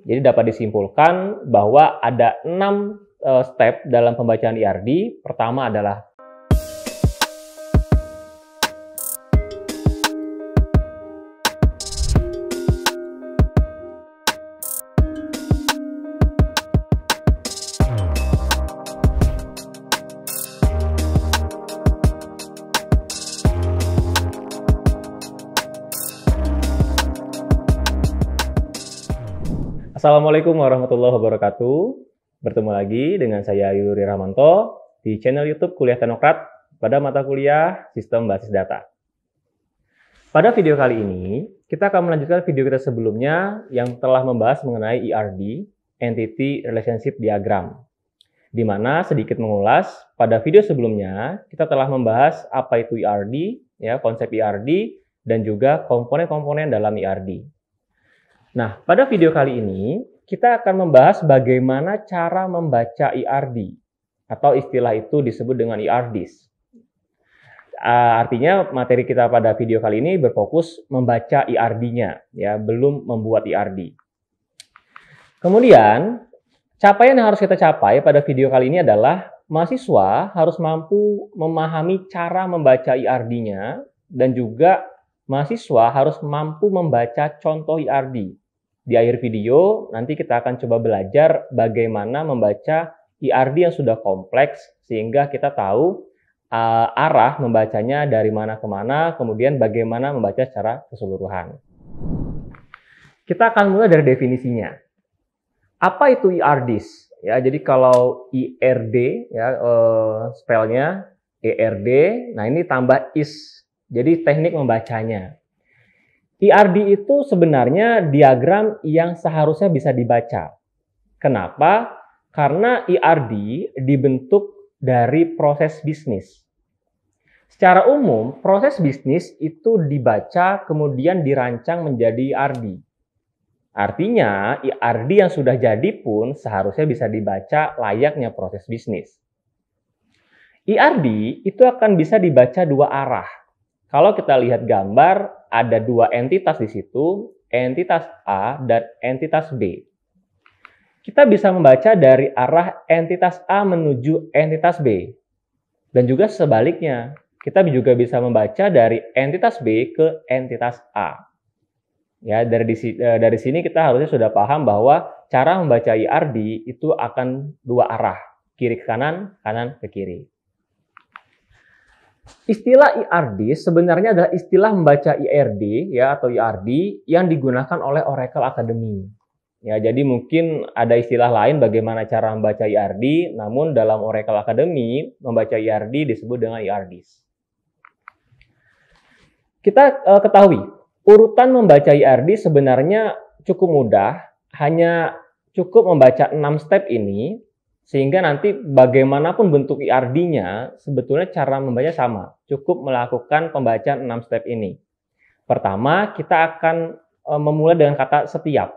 Jadi dapat disimpulkan bahwa ada 6 step dalam pembacaan IRD. Pertama adalah Assalamualaikum warahmatullahi wabarakatuh. Bertemu lagi dengan saya Yuri Rahmanto di channel YouTube Kuliah Teknokrat pada mata kuliah Sistem Basis Data. Pada video kali ini, kita akan melanjutkan video kita sebelumnya yang telah membahas mengenai IRD, Entity Relationship Diagram. Di mana sedikit mengulas, pada video sebelumnya kita telah membahas apa itu IRD, ya, konsep IRD, dan juga komponen-komponen dalam IRD. Nah, pada video kali ini, kita akan membahas bagaimana cara membaca IRD, atau istilah itu disebut dengan IRDs. Artinya, materi kita pada video kali ini berfokus membaca IRD-nya, ya, belum membuat IRD. Kemudian, capaian yang harus kita capai pada video kali ini adalah mahasiswa harus mampu memahami cara membaca IRD-nya, dan juga mahasiswa harus mampu membaca contoh IRD. Di akhir video, nanti kita akan coba belajar bagaimana membaca IRD yang sudah kompleks, sehingga kita tahu arah membacanya dari mana ke mana, kemudian bagaimana membaca secara keseluruhan. Kita akan mulai dari definisinya. Apa itu IRDs? Ya, jadi kalau IRD, ya, spellnya ERD, nah ini tambah is, jadi teknik membacanya. IRD itu sebenarnya diagram yang seharusnya bisa dibaca. Kenapa? Karena IRD dibentuk dari proses bisnis. Secara umum, proses bisnis itu dibaca kemudian dirancang menjadi IRD. Artinya, IRD yang sudah jadi pun seharusnya bisa dibaca layaknya proses bisnis. IRD itu akan bisa dibaca dua arah. Kalau kita lihat gambar, ada dua entitas di situ, entitas A dan entitas B. Kita bisa membaca dari arah entitas A menuju entitas B. Dan juga sebaliknya, kita juga bisa membaca dari entitas B ke entitas A. Ya, dari sini kita harusnya sudah paham bahwa cara membaca IRD itu akan dua arah, kiri ke kanan, kanan ke kiri. Istilah IRD sebenarnya adalah istilah membaca IRD, ya, atau IRD yang digunakan oleh Oracle Academy. Ya, jadi mungkin ada istilah lain bagaimana cara membaca IRD, namun dalam Oracle Academy membaca IRD disebut dengan IRDs. Kita ketahui, urutan membaca IRD sebenarnya cukup mudah, hanya cukup membaca 6 step ini. Sehingga nanti bagaimanapun bentuk IRD-nya, sebetulnya cara membaca sama. Cukup melakukan pembacaan 6 step ini. Pertama, kita akan memulai dengan kata setiap.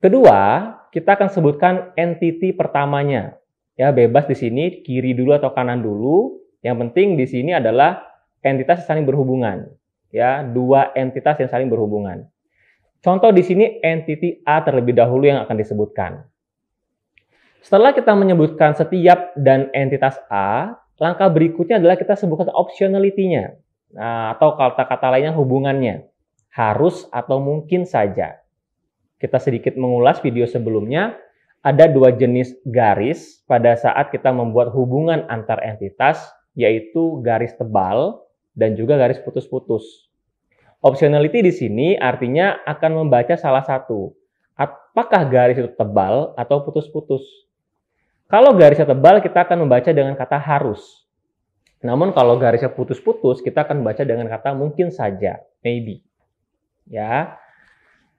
Kedua, kita akan sebutkan entity pertamanya. Ya, bebas di sini kiri dulu atau kanan dulu. Yang penting di sini adalah entitas yang saling berhubungan. Ya, dua entitas yang saling berhubungan. Contoh di sini entity A terlebih dahulu yang akan disebutkan. Setelah kita menyebutkan setiap dan entitas A, langkah berikutnya adalah kita sebutkan optionality-nya. Nah, atau kata-kata lainnya hubungannya. Harus atau mungkin saja. Kita sedikit mengulas video sebelumnya, ada dua jenis garis pada saat kita membuat hubungan antar entitas, yaitu garis tebal dan juga garis putus-putus. Optionality di sini artinya akan membaca salah satu. Apakah garis itu tebal atau putus-putus? Kalau garisnya tebal, kita akan membaca dengan kata harus. Namun kalau garisnya putus-putus, kita akan membaca dengan kata mungkin saja, maybe. Ya.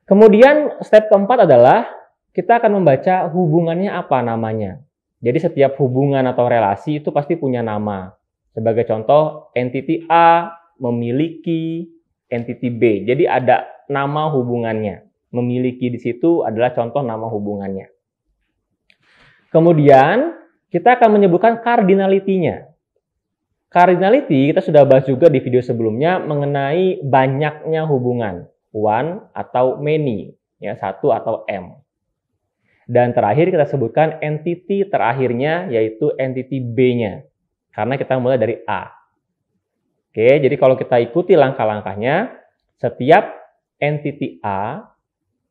Kemudian step keempat adalah kita akan membaca hubungannya apa namanya. Jadi setiap hubungan atau relasi itu pasti punya nama. Sebagai contoh, entity A memiliki entity B. Jadi ada nama hubungannya. Memiliki di situ adalah contoh nama hubungannya. Kemudian, kita akan menyebutkan cardinality-nya. Cardinality kita sudah bahas juga di video sebelumnya mengenai banyaknya hubungan, one atau many. ya, 1 atau M. Dan terakhir kita sebutkan entity terakhirnya, yaitu entity B-nya. Karena kita mulai dari A. Oke, jadi kalau kita ikuti langkah-langkahnya, setiap entity A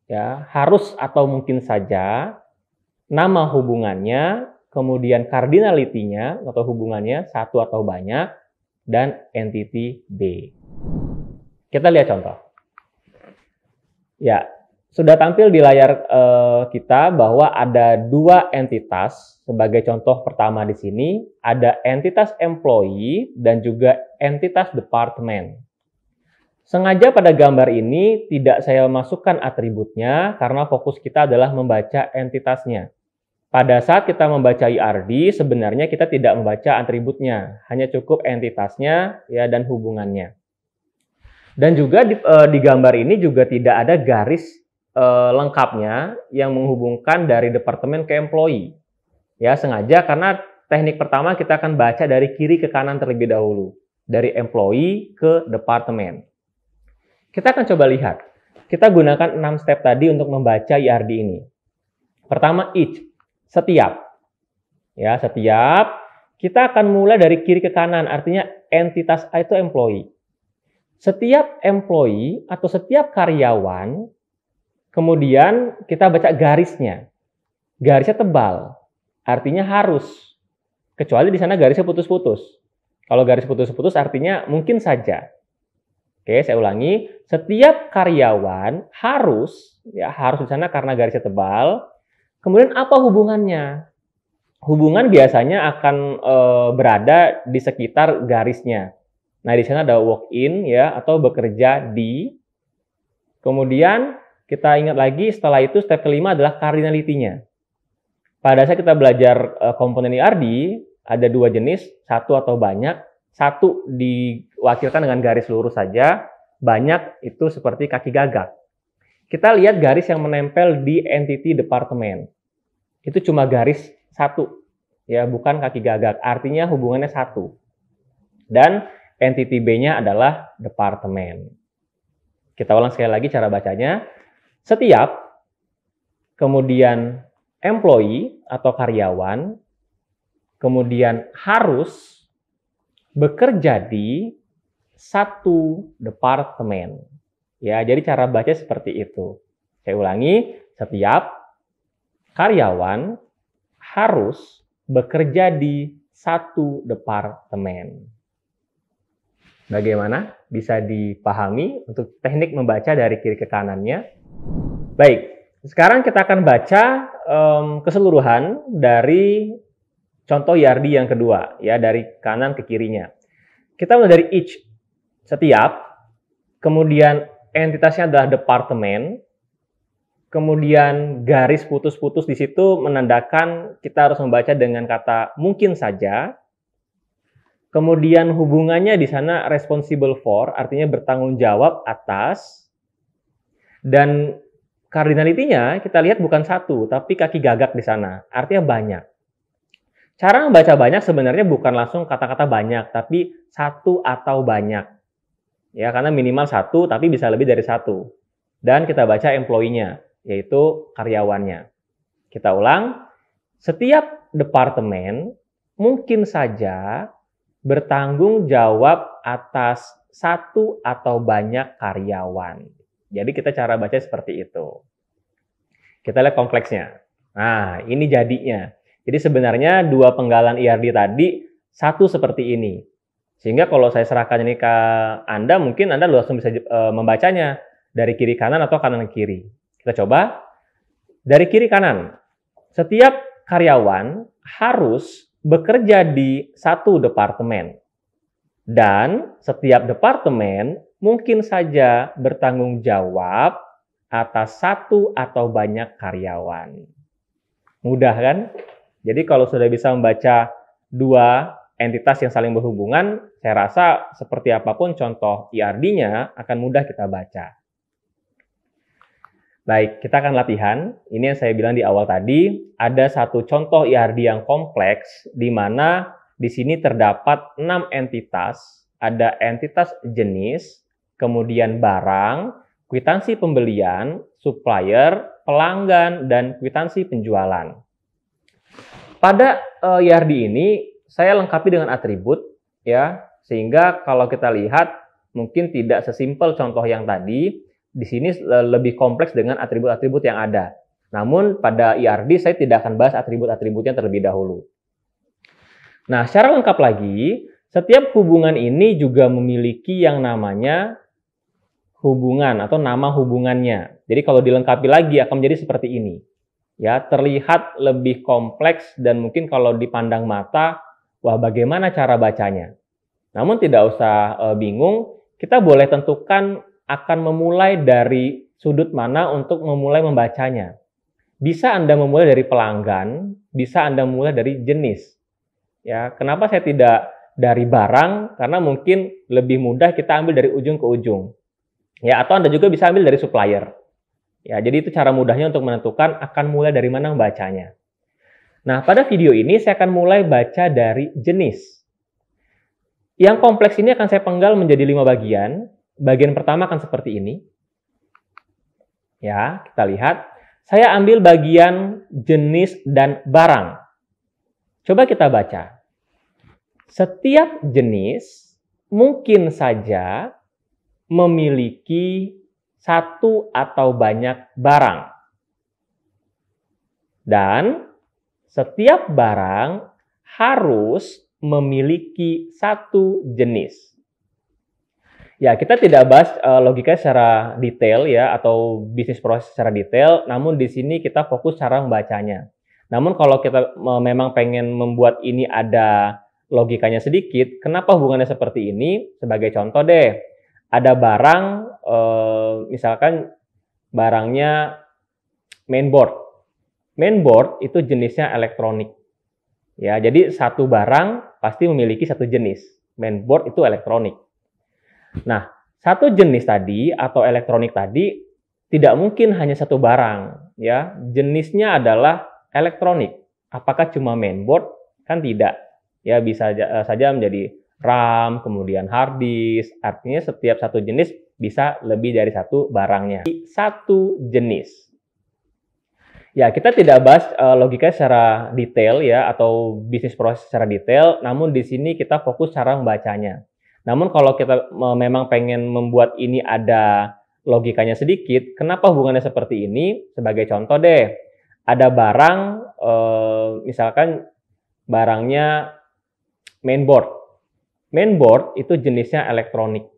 ya harus atau mungkin saja nama hubungannya, kemudian cardinality-nya atau hubungannya 1 atau banyak, dan entity B. Kita lihat contoh. Ya, sudah tampil di layar kita bahwa ada 2 entitas. Sebagai contoh pertama di sini, ada entitas employee dan juga entitas department. Sengaja pada gambar ini tidak saya masukkan atributnya karena fokus kita adalah membaca entitasnya. Pada saat kita membaca IRD, sebenarnya kita tidak membaca atributnya, hanya cukup entitasnya ya dan hubungannya. Dan juga di gambar ini juga tidak ada garis lengkapnya yang menghubungkan dari departemen ke employee. Ya, sengaja karena teknik pertama kita akan baca dari kiri ke kanan terlebih dahulu, dari employee ke departemen. Kita akan coba lihat. Kita gunakan 6 step tadi untuk membaca IRD ini. Pertama, each, setiap. Ya, setiap. Kita akan mulai dari kiri ke kanan, artinya entitas A itu employee. Setiap employee atau setiap karyawan, kemudian kita baca garisnya. Garisnya tebal, artinya harus. Kecuali di sana garisnya putus-putus. Kalau garis putus-putus artinya mungkin saja. Oke, saya ulangi. Setiap karyawan harus, ya harus di sana karena garisnya tebal. Kemudian apa hubungannya? Hubungan biasanya akan berada di sekitar garisnya. Nah, di sana ada walk in ya atau bekerja di. Kemudian kita ingat lagi setelah itu step kelima adalah cardinality-nya. Pada saat kita belajar komponen IRD ada 2 jenis, 1 atau banyak. 1 diwakilkan dengan garis lurus saja, banyak itu seperti kaki gagak. Kita lihat garis yang menempel di entity departemen. Itu cuma garis 1, ya bukan kaki gagak. Artinya hubungannya 1. Dan entity B-nya adalah departemen. Kita ulang sekali lagi cara bacanya. Setiap, kemudian employee atau karyawan, kemudian harus bekerja di 1 departemen. Ya, jadi cara baca seperti itu. Saya ulangi, setiap karyawan harus bekerja di 1 departemen. Bagaimana? Bisa dipahami untuk teknik membaca dari kiri ke kanannya? Baik, sekarang kita akan baca keseluruhan dari contoh IRD yang kedua, ya dari kanan ke kirinya. Kita mulai dari each, setiap, kemudian entitasnya adalah departemen, kemudian garis putus-putus di situ menandakan kita harus membaca dengan kata mungkin saja. Kemudian hubungannya di sana responsible for, artinya bertanggung jawab atas. Dan cardinality-nya kita lihat bukan 1, tapi kaki gagak di sana, artinya banyak. Cara membaca banyak sebenarnya bukan langsung kata-kata banyak, tapi 1 atau banyak. Ya, karena minimal 1, tapi bisa lebih dari 1. Dan kita baca employee-nya, yaitu karyawannya. Kita ulang, setiap departemen mungkin saja bertanggung jawab atas 1 atau banyak karyawan. Jadi kita cara baca seperti itu. Kita lihat kompleksnya. Nah, ini jadinya. Jadi sebenarnya 2 penggalan IRD tadi, 1 seperti ini. Sehingga kalau saya serahkan ini ke Anda, mungkin Anda langsung bisa membacanya dari kiri kanan atau kanan kiri. Kita coba. Dari kiri kanan. Setiap karyawan harus bekerja di 1 departemen. Dan setiap departemen mungkin saja bertanggung jawab atas 1 atau banyak karyawan. Mudah kan? Jadi kalau sudah bisa membaca 2 entitas yang saling berhubungan, saya rasa seperti apapun contoh IRD-nya akan mudah kita baca. Baik, kita akan latihan. Ini yang saya bilang di awal tadi, ada 1 contoh IRD yang kompleks, di mana di sini terdapat 6 entitas. Ada entitas jenis, kemudian barang, kwitansi pembelian, supplier, pelanggan, dan kwitansi penjualan. Pada IRD ini saya lengkapi dengan atribut ya, sehingga kalau kita lihat mungkin tidak sesimpel contoh yang tadi. Di sini lebih kompleks dengan atribut-atribut yang ada. Namun pada IRD saya tidak akan bahas atribut-atributnya terlebih dahulu. Nah, secara lengkap lagi, setiap hubungan ini juga memiliki yang namanya hubungan atau nama hubungannya. Jadi kalau dilengkapi lagi akan menjadi seperti ini. Ya, terlihat lebih kompleks dan mungkin kalau dipandang mata, wah bagaimana cara bacanya. Namun tidak usah bingung, kita boleh tentukan akan memulai dari sudut mana untuk memulai membacanya. Bisa Anda memulai dari pelanggan, bisa Anda memulai dari jenis. Ya, kenapa saya tidak dari barang? Karena mungkin lebih mudah kita ambil dari ujung ke ujung. Ya, atau Anda juga bisa ambil dari supplier. Ya, jadi itu cara mudahnya untuk menentukan akan mulai dari mana membacanya. Nah, pada video ini saya akan mulai baca dari jenis. Yang kompleks ini akan saya penggal menjadi 5 bagian. Bagian pertama akan seperti ini. Ya, kita lihat. Saya ambil bagian jenis dan barang. Coba kita baca. Setiap jenis mungkin saja memiliki satu atau banyak barang. Dan setiap barang harus memiliki satu jenis. Ya, kita tidak bahas logika secara detail ya atau bisnis proses secara detail, namun di sini kita fokus cara membacanya. Namun kalau kita memang pengen membuat ini ada logikanya sedikit, kenapa hubungannya seperti ini? Sebagai contoh deh, ada barang, misalkan barangnya mainboard. Mainboard itu jenisnya elektronik. Ya, jadi satu barang pasti memiliki satu jenis. Mainboard itu elektronik. Nah, satu jenis tadi atau elektronik tadi tidak mungkin hanya satu barang, ya. Jenisnya adalah elektronik. Apakah cuma mainboard? Kan tidak. Ya, bisa saja menjadi RAM, kemudian hard disk. Artinya setiap satu jenis bisa lebih dari satu barangnya. Satu jenis. Ya, kita tidak bahas logika secara detail ya atau bisnis proses secara detail, namun di sini kita fokus cara membacanya. Namun kalau kita memang pengen membuat ini ada logikanya sedikit, kenapa hubungannya seperti ini? Sebagai contoh deh, ada barang, misalkan barangnya mainboard. Mainboard itu jenisnya elektronik.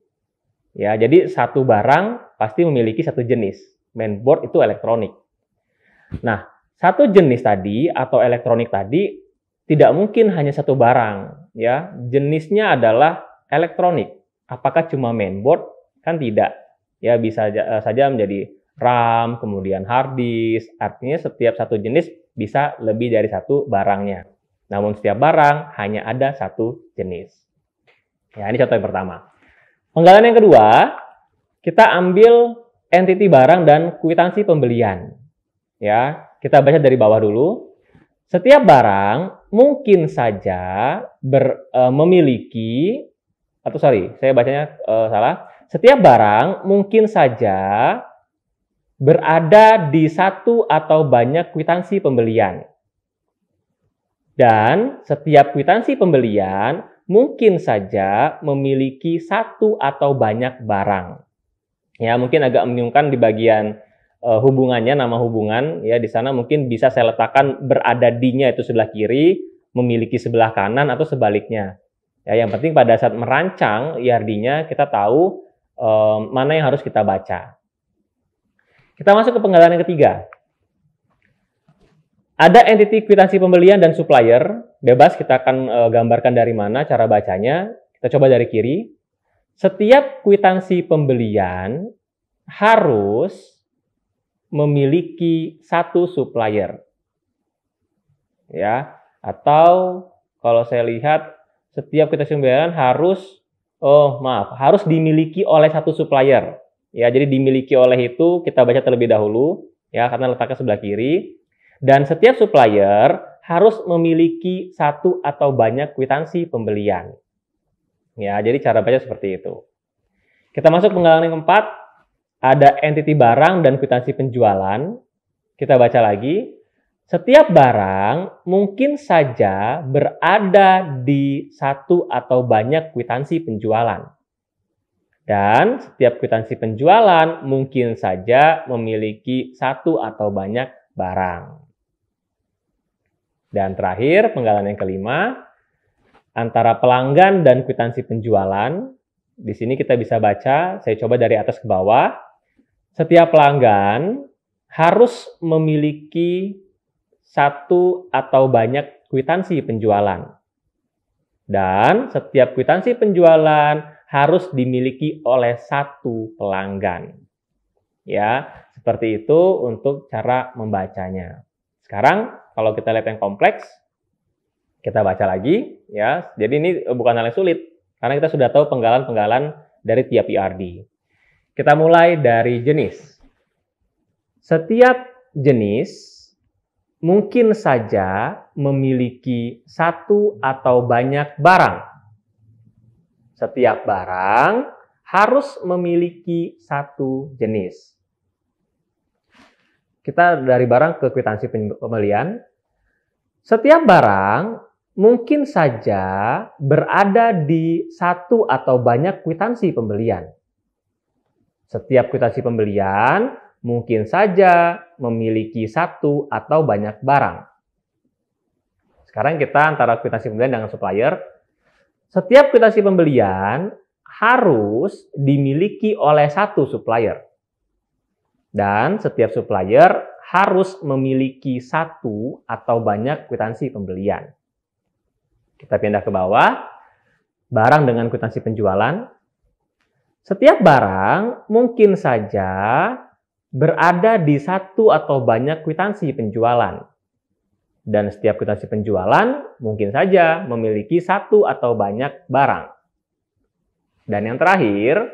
Ya, jadi satu barang pasti memiliki satu jenis. Mainboard itu elektronik. Nah, satu jenis tadi atau elektronik tadi tidak mungkin hanya satu barang. Ya, jenisnya adalah elektronik. Apakah cuma mainboard? Kan tidak. Ya, bisa saja menjadi RAM, kemudian hard disk. Artinya setiap satu jenis bisa lebih dari satu barangnya. Namun setiap barang hanya ada satu jenis. Ya, ini contoh yang pertama. Penggalan yang kedua, kita ambil entiti barang dan kwitansi pembelian. Ya, kita baca dari bawah dulu. Setiap barang mungkin saja memiliki saya bacanya salah. Setiap barang mungkin saja berada di satu atau banyak kwitansi pembelian. Dan setiap kwitansi pembelian mungkin saja memiliki satu atau banyak barang. Ya, mungkin agak membingungkan di bagian hubungannya, nama hubungan. Ya, di sana mungkin bisa saya letakkan berada di-nya itu sebelah kiri, memiliki sebelah kanan atau sebaliknya. Ya, yang penting pada saat merancang IRD-nya kita tahu mana yang harus kita baca. Kita masuk ke penggalan yang ketiga. Ada entiti kwitansi pembelian dan supplier. Bebas kita akan gambarkan dari mana cara bacanya. Kita coba dari kiri. Setiap kwitansi pembelian harus memiliki satu supplier. Ya, atau kalau saya lihat setiap kwitansi pembelian harus dimiliki oleh satu supplier. Ya, jadi dimiliki oleh itu kita baca terlebih dahulu ya karena letaknya sebelah kiri. Dan setiap supplier harus memiliki satu atau banyak kwitansi pembelian. Ya, jadi cara baca seperti itu. Kita masuk penggalan yang keempat. ada entiti barang dan kwitansi penjualan. Kita baca lagi. Setiap barang mungkin saja berada di satu atau banyak kwitansi penjualan. Dan setiap kwitansi penjualan mungkin saja memiliki satu atau banyak barang. Dan terakhir, penggalan yang kelima, antara pelanggan dan kwitansi penjualan. Di sini kita bisa baca, saya coba dari atas ke bawah. Setiap pelanggan harus memiliki satu atau banyak kwitansi penjualan. Dan setiap kwitansi penjualan harus dimiliki oleh satu pelanggan. Ya, seperti itu untuk cara membacanya. Sekarang kalau kita lihat yang kompleks, kita baca lagi ya. Jadi ini bukan hal yang sulit karena kita sudah tahu penggalan-penggalan dari tiap IRD. Kita mulai dari jenis. Setiap jenis mungkin saja memiliki satu atau banyak barang. Setiap barang harus memiliki satu jenis. Kita dari barang ke kwitansi pembelian. Setiap barang mungkin saja berada di satu atau banyak kwitansi pembelian. Setiap kwitansi pembelian mungkin saja memiliki satu atau banyak barang. Sekarang kita antara kwitansi pembelian dengan supplier. Setiap kwitansi pembelian harus dimiliki oleh satu supplier. Dan setiap supplier harus memiliki satu atau banyak kwitansi pembelian. Kita pindah ke bawah. Barang dengan kwitansi penjualan. Setiap barang mungkin saja berada di satu atau banyak kwitansi penjualan. Dan setiap kwitansi penjualan mungkin saja memiliki satu atau banyak barang. Dan yang terakhir,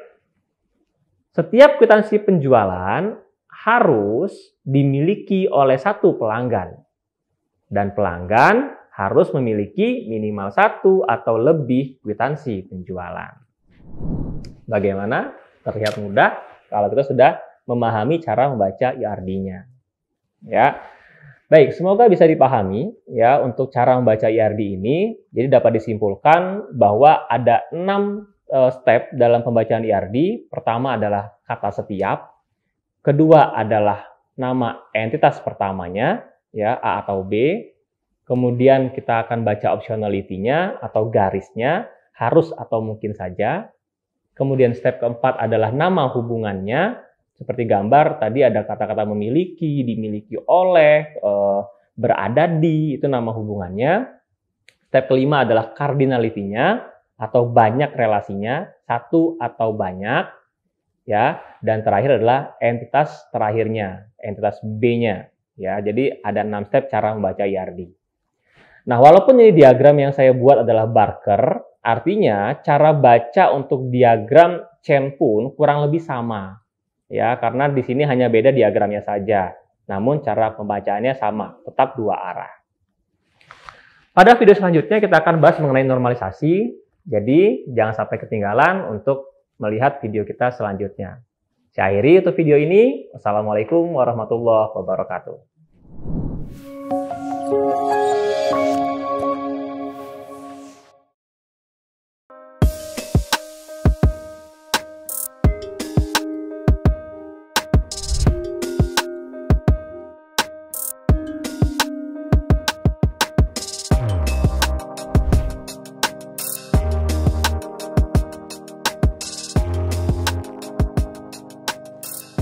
setiap kwitansi penjualan harus dimiliki oleh satu pelanggan. Dan pelanggan harus memiliki minimal satu atau lebih kwitansi penjualan. Bagaimana? Terlihat mudah kalau kita sudah memahami cara membaca IRD-nya. Ya. Baik, semoga bisa dipahami ya untuk cara membaca IRD ini. Jadi dapat disimpulkan bahwa ada 6 step dalam pembacaan IRD. Pertama adalah kata setiap. Kedua adalah nama entitas pertamanya, ya A atau B. Kemudian kita akan baca optionality-nya atau garisnya, harus atau mungkin saja. Kemudian step keempat adalah nama hubungannya. Seperti gambar, tadi ada kata-kata memiliki, dimiliki oleh, berada di, itu nama hubungannya. Step kelima adalah cardinality-nya, atau banyak relasinya, satu atau banyak. Ya, dan terakhir adalah entitas terakhirnya, entitas B-nya. Ya, jadi ada 6 step cara membaca IRD. Nah, walaupun ini diagram yang saya buat adalah Barker, artinya cara baca untuk diagram Chen pun kurang lebih sama. Ya, karena di sini hanya beda diagramnya saja. Namun cara pembacaannya sama, tetap dua arah. Pada video selanjutnya kita akan bahas mengenai normalisasi. Jadi jangan sampai ketinggalan untuk melihat video kita selanjutnya. Saya akhiri untuk video ini. Wassalamualaikum warahmatullahi wabarakatuh.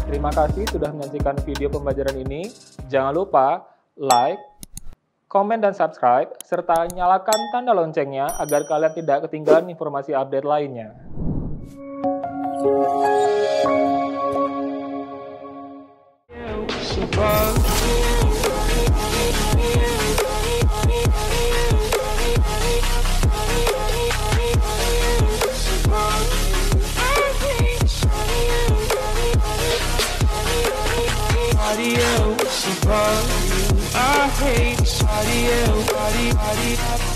Terima kasih sudah menyaksikan video pembelajaran ini. Jangan lupa like, komen, dan subscribe, serta nyalakan tanda loncengnya agar kalian tidak ketinggalan informasi update lainnya. I hate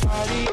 body,